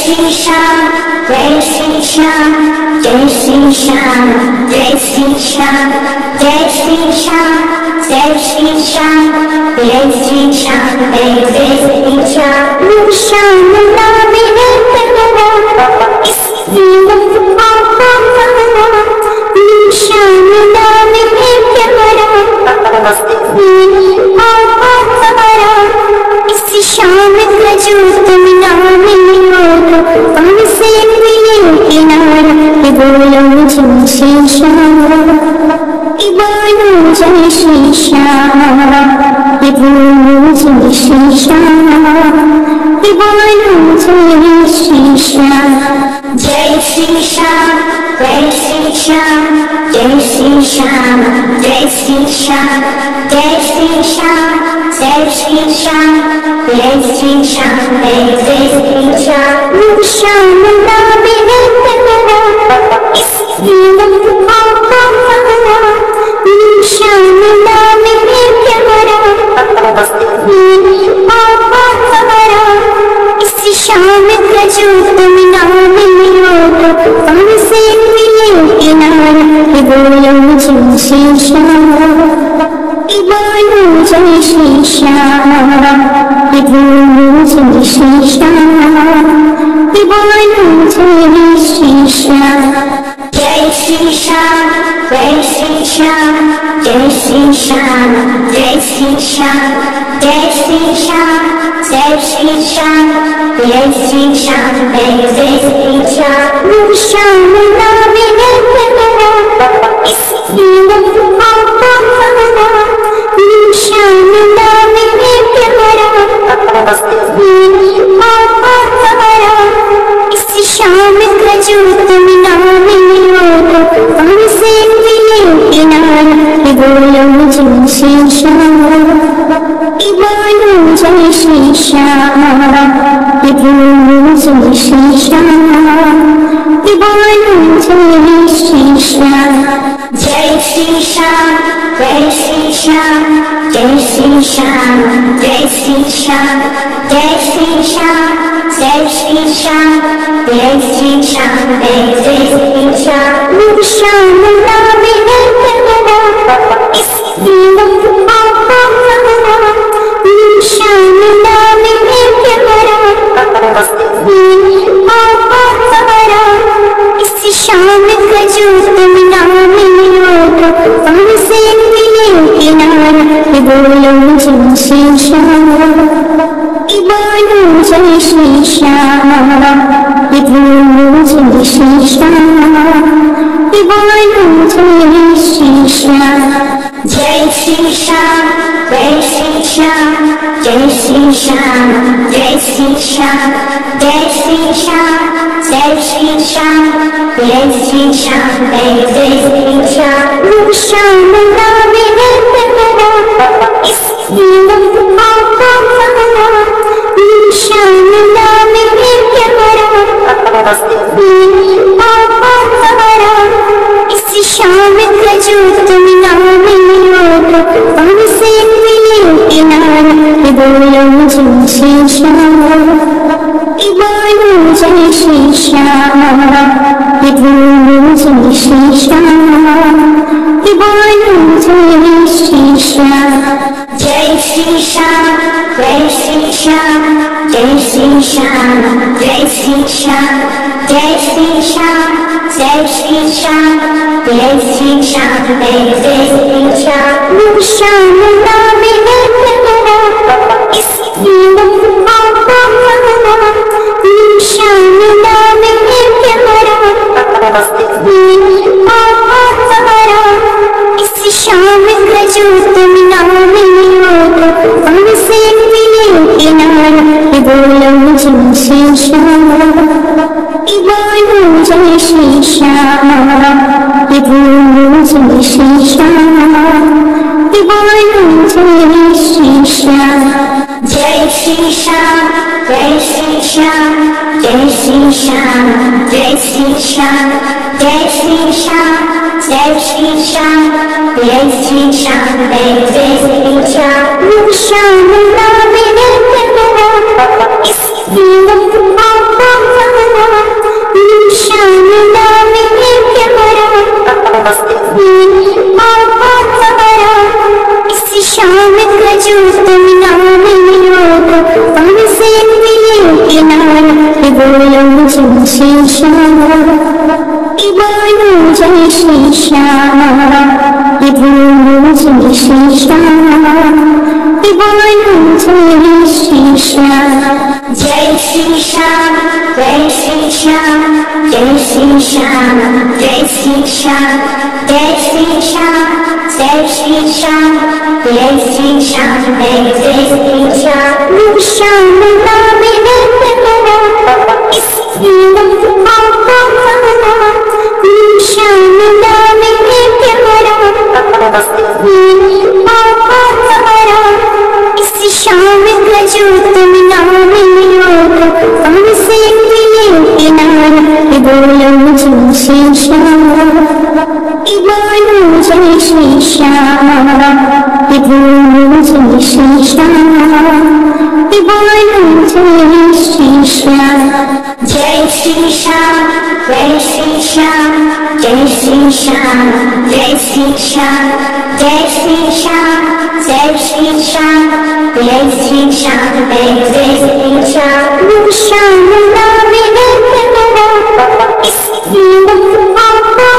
Shri Shyam, Jai Shri Shyam, Jai Shri Shyam, Jai Shri Shyam, Jai Shri Shyam, Jai Shri Shyam, Jai Shri Shyam, Jai Shri Shyam. Shyam naam hai तेरा, इसकी लम्हा हमारा. Shyam naam hai तेरा, इसकी लम्हा हमारा. इस शाम का जो तुम नाम लो तो पान से मिले किनारा. बोलो जय श्री श्याम, बोलो जय श्री श्याम, बोलो जय श्री श्याम, बोलो जय श्री श्याम. जय श्री श्याम, जय श्री श्याम, जय श्री श्याम, जय श्री श्याम, जय श्री श्याम, जय श्री श्याम, जय श्री श्याम, जय श्री श्याम. श्याम नाम है तेरा, इसकी लम्हा हमारा. श्याम नाम है तेरा, इसकी लम्हा हमारा. इस शाम का जो तुम नाम लो तो पान से मिले किनारा. बोलो जय श्री श्याम, बोलो जय श्री श्याम, बोलो जय श्री श्याम, बोलो जय श्री श्याम. जय श्री श्याम, जय श्री श्याम, जय श्री श्याम, जय श्री श्याम, जय श्री श्याम, जय श्री श्याम, जय श्री श्याम, जय श्री श्याम. श्याम नाम है तेरा, इसकी लम्हा हमारा. श्याम नाम है तेरा, इसकी लम्हा हमारा. इस शाम का जो तुम नाम लो तो पान से मिले किनारा. बोलो जय श्री श्याम, बोलो जय श्री श्याम, बोलो जय श्री श्याम, बोलो जय श्री श्याम. जय श्री श्याम, जय श्री श्याम, जय श्री श्याम, जय श्री श्याम, जय श्री श्याम, जय श्री श्याम, जय श्री श्याम, जय श्री श्याम. श्याम नाम है तेरा, इसकी लम्हा हमारा. श्याम नाम है तेरा, इसकी लम्हा हमारा. इस शाम का जो तुम नाम लो तो पान से मिले किनारा. बोलो जय श्री श्याम, बोलो जय श्री श्याम, बोलो जय श्री श्याम, बोलो जय श्री श्याम. जय श्री श्याम, जय श्री श्याम, जय श्री श्याम, जय श्री श्याम, जय श्री श्याम, जय श्री श्याम, जय श्री श्याम, जय श्री श्याम. श्याम नाम है तेरा, इसकी लम्हा हमारा. श्याम नाम है तेरा, इसकी लम्हा हमारा. इस शाम का जो तुम नाम लो तो पान से मिले किनारा. बोलो जय श्री श्याम, बोलो जय श्री श्याम, बोलो जय श्री श्याम, बोलो जय श्री श्याम. जय श्री श्याम, जय श्री श्याम, जय श्री श्याम, जय श्री श्याम, जय श्री श्याम, जय श्री श्याम, जय श्री श्याम, जय श्री श्याम. श्याम नाम है तेरा, इसकी लम्हा हमारा. श्याम नाम है तेरा, इसकी लम्हा हमारा. इस शाम का जो तुम नाम लो तो पान से मिले किनारा. बोलो जय श्री श्याम, बोलो जय श्री श्याम, बोलो जय श्री श्याम, बोलो जय श्री श्याम. जय श्री श्याम, जय श्री श्याम, जय श्री श्याम, जय श्री श्याम, जय श्री श्याम, जय श्री श्याम, जय श्री श्याम, जय श्री श्याम. श्याम नाम है तेरा, इसकी लम्हा हमारा. शाम खजू तुम नाम लो पान से मिले किनारा बोलो जय श्री श्याम बोलो जय श्री श्याम बोलो जय श्री श्याम बोलो जय श्री श्याम जय श्री श्याम जय श्री श्याम जय श्री श्याम जय श्री श्याम जय श्री श्याम जय श्री श्याम जय श्री श्याम जय श्री श्याम श्याम नाम है इसकी आपका श्याम नाम है प्यारा इस शाम खजू तुम नाम लो पान से मिले किनारा बोलो जय श्री श्याम बोलो जय श्री श्याम बोलो जय श्री श्याम बोलो जय श्री श्याम जय श्री श्याम जय श्री श्याम जय श्री श्याम जय श्री श्याम जय श्री श्याम जय श्री श्याम जय श्री श्याम जय श्री श्याम श्याम नाम है इसकी आपका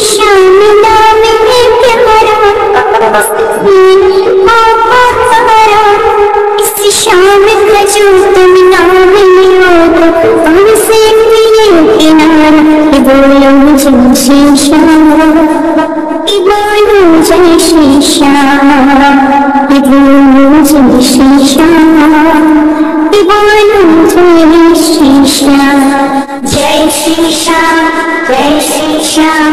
श्याम नाम है प्यारा इस शाम खजू तुम नाम लो पान से मिले किनारा बोलो जय श्री श्याम बोलो जय श्री श्याम बोलो जय श्री श्याम बोलो जय श्री श्याम जय श्री श्याम जय श्री श्याम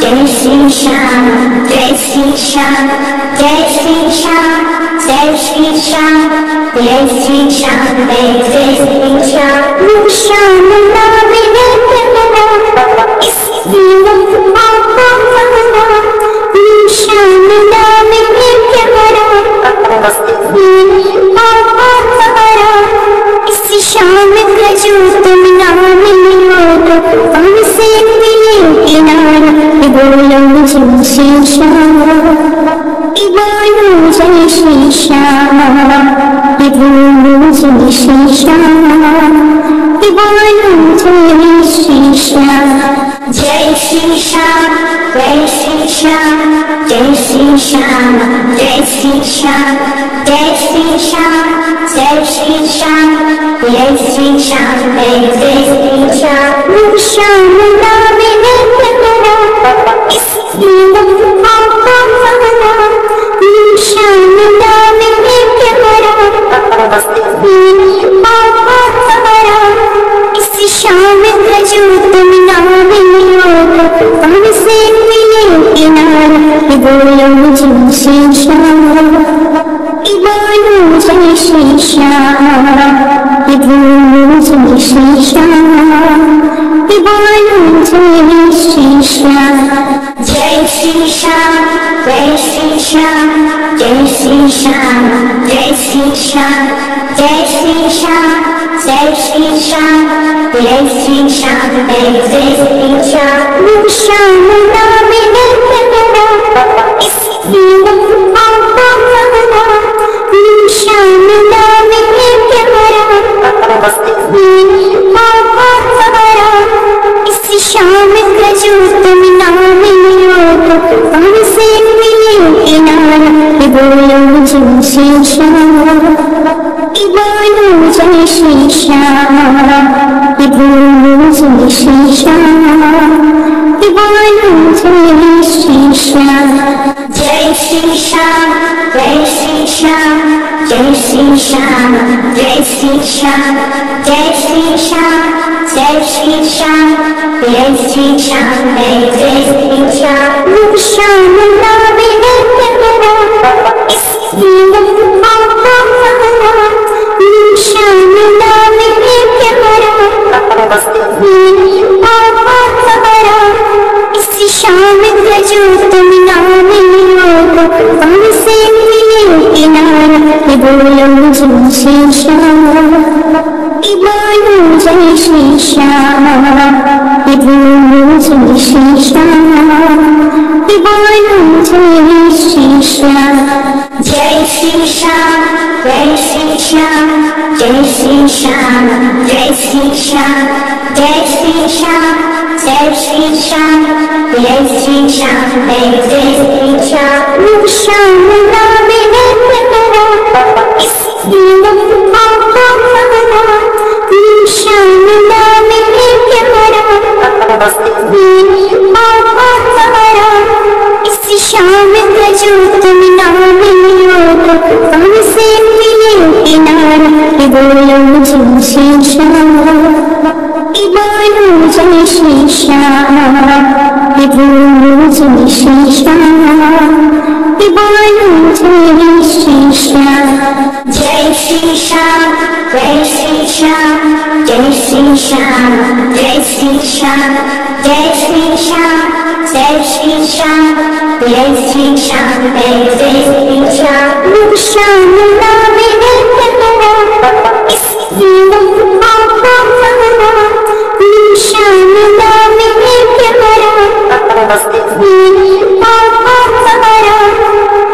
जय श्री श्याम जय श्री श्याम जय श्री श्याम जय श्री श्याम जय श्री श्याम जय श्री श्याम श्याम नाम है इसकी आपका श्याम नाम है प्यारा इस शाम खजू तुम नाम लो पान से मिले किनारा बोलो जय श्री श्याम बोलो जय श्री श्याम बोलो जय श्री श्याम बोलो जय श्री श्याम जय श्री श्याम जय श्री श्याम जय श्री श्याम जय श्री श्याम जय श्री श्याम जय श्री श्याम जय श्री श्याम जय श्री श्याम श्याम नाम है इसकी आपका श्याम नाम है प्यारा इस शाम खजू तुम नाम लो पान से मिले किनारा बोलो जय श्री श्याम बोलो जय श्री श्याम बोलो जय श्री श्याम बोलो जय श्री श्याम जय श्री श्याम जय श्री श्याम जय श्री श्याम जय श्री श्याम जय श्री श्याम जय श्री श्याम जय श्री श्याम जय श्री श्याम श्याम नाम है इसकी आपका श्याम नाम है प्यारा इस शाम खजू तुम नाम लो पान से मिले किनारा बोलो जय श्री श्याम बोलो जय श्री श्याम बोलो जय श्री श्याम बोलो जय श्री श्याम जय श्री श्याम जय श्री श्याम जय श्री श्याम जय श्री श्याम जय श्री श्याम जय श्री श्याम जय श्री श्याम जय श्री श्याम श्याम नाम है इसकी आपका श्याम नाम है प्यारा इस शाम खजू तुम नाम लो पान से मिले किनारा बोलो जय श्री श्याम बोलो जय श्री श्याम बोलो जय श्री श्याम बोलो जय श्री श्याम, जय श्री श्याम, जय श्री श्याम, जय श्री श्याम, जय श्री श्याम, जय श्री श्याम, जय श्री श्याम, जय श्री श्याम, जय श्री श्याम। श्याम नाम है मेरा, इसकी लम्बा हमारा, श्याम नाम है प्यारा, इस शाम का जो तुम नाम लियो तो हमसे मिले किनारा। ये बोलो जय श्री श्याम, ये बोलो जय श्री श्याम, ये बोलो जय श्री श्याम, ये बोलो जय श्री श्याम। जय श्री श्याम, जय श्री श्याम, जय श्री श्याम, जय श्री श्याम, जय श्री श्याम, जय श्री श्याम, जय श्री श्याम, जय श्री श्याम। श्याम नाम है मेरा, इसकी लम्बा हमारा, श्याम नाम है प्यारा, हमारा।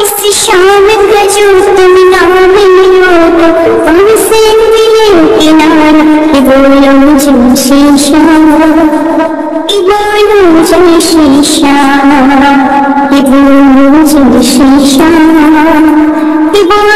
इस शाम का जो तुम नाम लियो तो हमसे मिले किनारा। ये बोलो जय श्री श्याम, ये बोलो जय श्री श्याम, ये बोलो जय श्री श्याम, ये बोलो